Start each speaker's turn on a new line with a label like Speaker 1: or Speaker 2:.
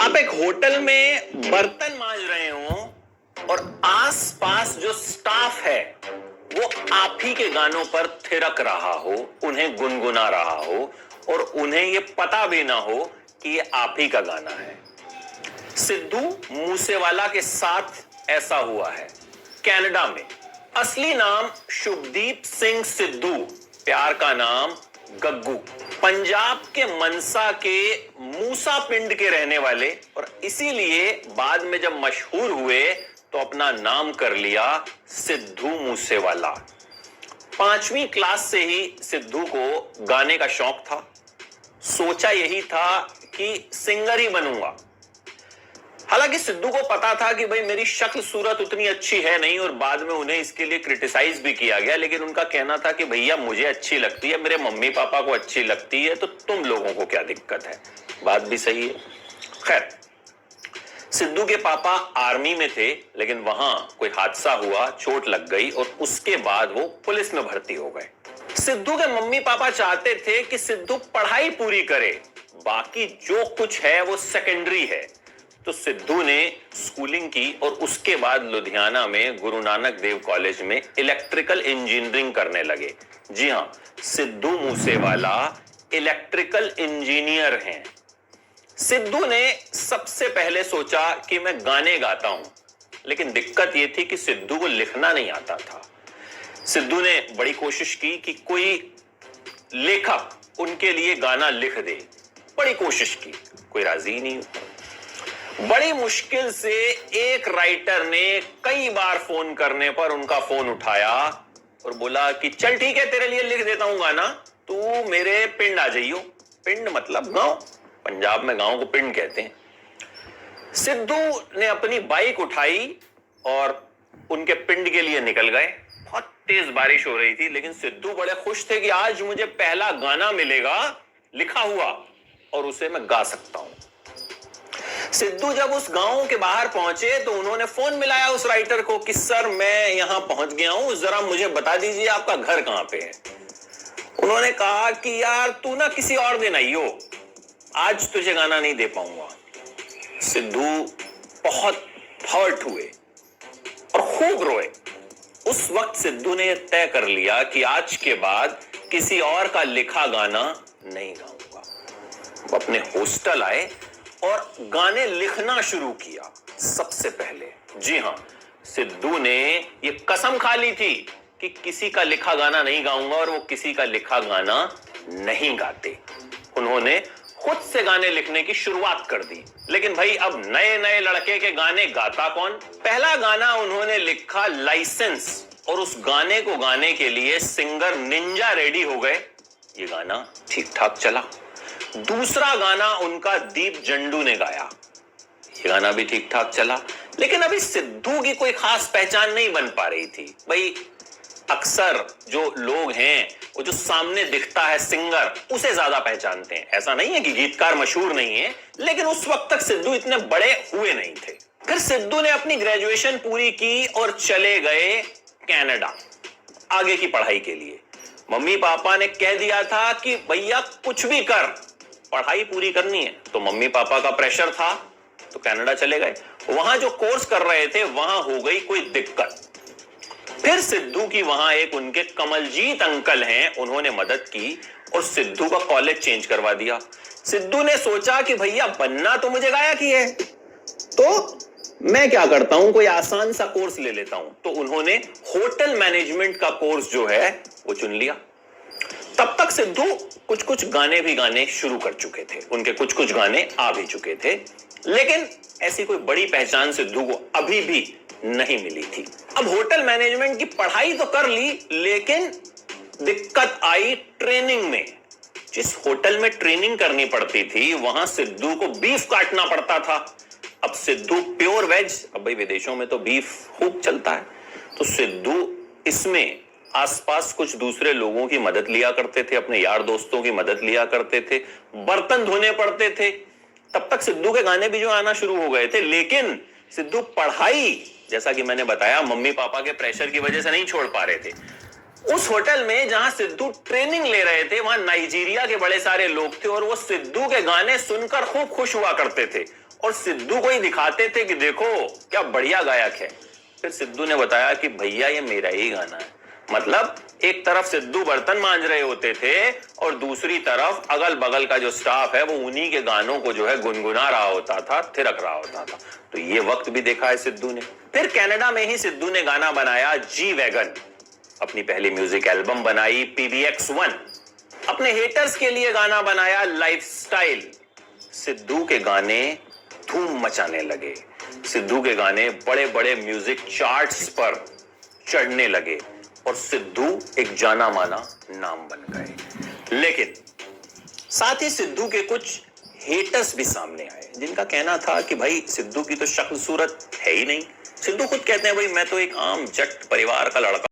Speaker 1: आप एक होटल में बर्तन मांज रहे हो और आसपास जो स्टाफ है वो आप ही के गानों पर थिरक रहा हो, उन्हें गुनगुना रहा हो और उन्हें ये पता भी ना हो कि ये आप ही का गाना है। सिद्धू मूसेवाला के साथ ऐसा हुआ है कनाडा में। असली नाम शुभदीप सिंह सिद्धू, प्यार का नाम गग्गू। पंजाब के मनसा के मूसा पिंड के रहने वाले और इसीलिए बाद में जब मशहूर हुए तो अपना नाम कर लिया सिद्धू मूसेवाला। 5वीं क्लास से ही सिद्धू को गाने का शौक था। सोचा यही था कि सिंगर ही बनूंगा। हालांकि सिद्धू को पता था कि भाई मेरी शक्ल सूरत उतनी अच्छी है नहीं और बाद में उन्हें इसके लिए क्रिटिसाइज भी किया गया, लेकिन उनका कहना था कि भैया मुझे अच्छी लगती है, मेरे मम्मी पापा को अच्छी लगती है, तो तुम लोगों को क्या दिक्कत है। बात भी सही है। खैर, सिद्धू के पापा आर्मी में थे, लेकिन वहां कोई हादसा हुआ, चोट लग गई और उसके बाद वो पुलिस में भर्ती हो गए। सिद्धू के मम्मी पापा चाहते थे कि सिद्धू पढ़ाई पूरी करे, बाकी जो कुछ है वो सेकेंडरी है। तो सिद्धू ने स्कूलिंग की और उसके बाद लुधियाना में गुरु नानक देव कॉलेज में इलेक्ट्रिकल इंजीनियरिंग करने लगे। जी हां, सिद्धू मूसेवाला इलेक्ट्रिकल इंजीनियर हैं। सिद्धू ने सबसे पहले सोचा कि मैं गाने गाता हूं, लेकिन दिक्कत यह थी कि सिद्धू को लिखना नहीं आता था। सिद्धू ने बड़ी कोशिश की कि कोई लेखक उनके लिए गाना लिख दे, बड़ी कोशिश की, कोई राजी नहीं हुआ। बड़ी मुश्किल से एक राइटर ने कई बार फोन करने पर उनका फोन उठाया और बोला कि चल ठीक है, तेरे लिए लिख देता हूं गाना, तू मेरे पिंड आ जाइयो। पिंड मतलब गांव, पंजाब में गांव को पिंड कहते हैं। सिद्धू ने अपनी बाइक उठाई और उनके पिंड के लिए निकल गए। बहुत तेज बारिश हो रही थी, लेकिन सिद्धू बड़े खुश थे कि आज मुझे पहला गाना मिलेगा लिखा हुआ और उसे मैं गा सकता हूं। सिद्धू जब उस गांव के बाहर पहुंचे तो उन्होंने फोन मिलाया उस राइटर को कि सर मैं यहां पहुंच गया हूं, जरा मुझे बता दीजिए आपका घर कहां पे है। उन्होंने कहा कि यार तू ना किसी और दिन आइयो, आज तुझे गाना नहीं दे पाऊंगा। सिद्धू बहुत हर्ट हुए और खूब रोए। उस वक्त सिद्धू ने यह तय कर लिया कि आज के बाद किसी और का लिखा गाना नहीं गाऊंगा। वो अपने हॉस्टल आए और गाने लिखना शुरू किया सबसे पहले। जी हां, सिद्धू ने यह कसम खा ली थी कि किसी का लिखा गाना नहीं गाऊंगा और वो किसी का लिखा गाना नहीं गाते। उन्होंने खुद से गाने लिखने की शुरुआत कर दी। लेकिन भाई अब नए नए लड़के के गाने गाता कौन। पहला गाना उन्होंने लिखा लाइसेंस और उस गाने को गाने के लिए सिंगर निंजा रेडी हो गए। ये गाना ठीक ठाक चला। दूसरा गाना उनका दीप जंडू ने गाया, ये गाना भी ठीक ठाक चला। लेकिन अभी सिद्धू की कोई खास पहचान नहीं बन पा रही थी। भाई अक्सर जो लोग हैं वो जो सामने दिखता है सिंगर उसे ज्यादा पहचानते हैं। ऐसा नहीं है कि गीतकार मशहूर नहीं है, लेकिन उस वक्त तक सिद्धू इतने बड़े हुए नहीं थे। फिर सिद्धू ने अपनी ग्रेजुएशन पूरी की और चले गए कनाडा आगे की पढ़ाई के लिए। मम्मी पापा ने कह दिया था कि भैया कुछ भी कर, पढ़ाई पूरी करनी है। तो मम्मी पापा का प्रेशर था तो कनाडा चले गए। वहां जो कोर्स कर रहे थे वहां हो गई कोई दिक्कत। फिर सिद्धू की वहां एक उनके कमलजीत अंकल हैं, उन्होंने मदद की और सिद्धू का कॉलेज चेंज करवा दिया। सिद्धू ने सोचा कि भैया बनना तो मुझे गायक ही है, तो मैं क्या करता हूं, कोई आसान सा कोर्स ले लेता हूं। तो उन्होंने होटल मैनेजमेंट का कोर्स जो है वो चुन लिया। तब तक सिद्धू कुछ कुछ गाने भी गाने शुरू कर चुके थे, उनके कुछ कुछ गाने आ भी चुके थे, लेकिन ऐसी कोई बड़ी पहचान सिद्धू को अभी भी नहीं मिली थी। अब होटल मैनेजमेंट की पढ़ाई तो कर ली, लेकिन दिक्कत आई ट्रेनिंग में। जिस होटल में ट्रेनिंग करनी पड़ती थी वहां सिद्धू को बीफ काटना पड़ता था। अब सिद्धू प्योर वेज, अब भाई विदेशों में तो बीफ खूब चलता है, तो सिद्धू इसमें आसपास कुछ दूसरे लोगों की मदद लिया करते थे, अपने यार दोस्तों की मदद लिया करते थे, बर्तन धोने पड़ते थे। तब तक सिद्धू के गाने भी जो आना शुरू हो गए थे, लेकिन सिद्धू पढ़ाई, जैसा कि मैंने बताया, मम्मी पापा के प्रेशर की वजह से नहीं छोड़ पा रहे थे। उस होटल में जहां सिद्धू ट्रेनिंग ले रहे थे वहां नाइजीरिया के बड़े सारे लोग थे और वो सिद्धू के गाने सुनकर खूब खुश हुआ करते थे और सिद्धू को ही दिखाते थे कि देखो क्या बढ़िया गायक है। फिर सिद्धू ने बताया कि भैया ये मेरा ही गाना है। मतलब एक तरफ सिद्धू बर्तन मांज रहे होते थे और दूसरी तरफ अगल बगल का जो स्टाफ है वो उन्हीं के गानों को जो है गुनगुना रहा होता था, थिरक रहा होता था। तो ये वक्त भी देखा है सिद्धू ने। फिर कनाडा में ही सिद्धू ने गाना बनाया जी वैगन, अपनी पहली म्यूजिक एल्बम बनाई PBX1, अपने हेटर्स के लिए गाना बनाया लाइफस्टाइल। सिद्धू के गाने धूम मचाने लगे, सिद्धू के गाने बड़े बड़े म्यूजिक चार्ट्स पर चढ़ने लगे और सिद्धू एक जाना माना नाम बन गए। लेकिन साथ ही सिद्धू के कुछ हेटर्स भी सामने आए, जिनका कहना था कि भाई सिद्धू की तो शक्ल सूरत है ही नहीं। सिद्धू खुद कहते हैं भाई मैं तो एक आम जट परिवार का लड़का